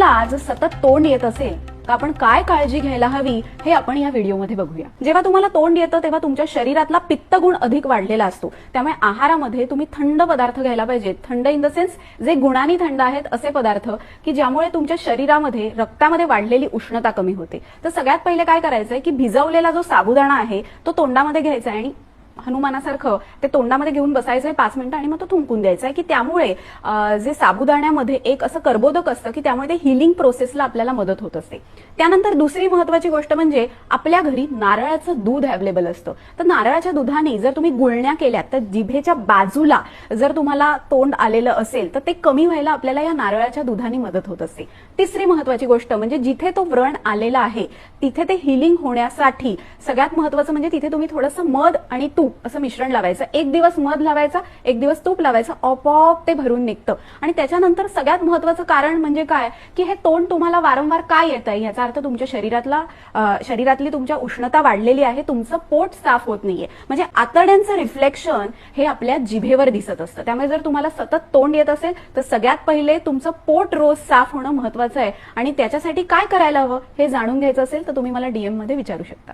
तुम्हाला जर सतत तोंड येत असेल तर आपण काय काळजी घ्यायला हवी हे आपण या व्हिडिओमध्ये बघूया। जेव्हा तुम्हाला तोंड येतं तेव्हा तुमच्या शरीरातला पित्तगुण अधिक वाढलेला असतो, त्यामुळे आहारामध्ये तुम्ही थंड पदार्थ घ्यायला पाहिजेत। थंड इन द सेन्स जे गुणांनी थंड आहेत असे पदार्थ की ज्यामुळे तुमच्या शरीरामध्ये रक्तामध्ये वाढलेली उष्णता कमी होते। तर सगळ्यात पहिले काय करायचंय की भिजवलेला जो साबुदाणा आहे तो तोंडामध्ये घ्यायचा आणि हनुमानासारखं ते तोंडामध्ये घेऊन बसायचंय 5 मिनिटं आणि मग तो थुंकून द्यायचा आहे की त्यामुळे जे साबुदाण्यामध्ये एक असं कर्बोदक असतं की त्यामुळे ते हिलिंग प्रोसेसला आपल्याला मदत होत असते। त्यानंतर दुसरी महत्त्वाची गोष्ट म्हणजे आपल्या घरी नारळाचं दूध अवेलेबल असतं, तर नारळाच्या दुधाने जर तुम्ही गुळण्या केल्यात तर जिभेच्या बाजूला जर तुम्हाला तोंड आलेलं असेल तर ते कमी व्हायला आपल्याला या नारळाच्या दुधाने मदत होत असते। तिसरी महत्त्वाची गोष्ट म्हणजे जिथे तो व्रण आलेला आहे तिथे ते हिलिंग होण्यासाठी सगळ्यात महत्त्वाचं म्हणजे तिथे तुम्ही थोडंसं मध आणि तूप असं मिश्रण लावायचं। एक दिवस मध लावायचा, एक दिवस तूप लावायचं, आपोआप ते भरून निघतं। आणि त्याच्यानंतर सगळ्यात महत्त्वाचं कारण म्हणजे काय की हे तोंड तुम्हाला वारंवार काय येतंय याचा अर्थ तुमच्या शरीरातली तुमच्या उष्णता वाढलेली आहे, तुमचं पोट साफ होत नाहीये, म्हणजे आतड्यांचं रिफ्लेक्शन हे आपल्या जिभेवर दिसत असतं। त्यामुळे जर तुम्हाला सतत तोंड येत असेल तर सगळ्यात पहिले तुमचं पोट रोज साफ होणं महत्त्वाचं आहे आणि त्याच्यासाठी काय करायला हवं हे जाणून घ्यायचं असेल तर तुम्ही मला DM मध्ये विचारू शकता।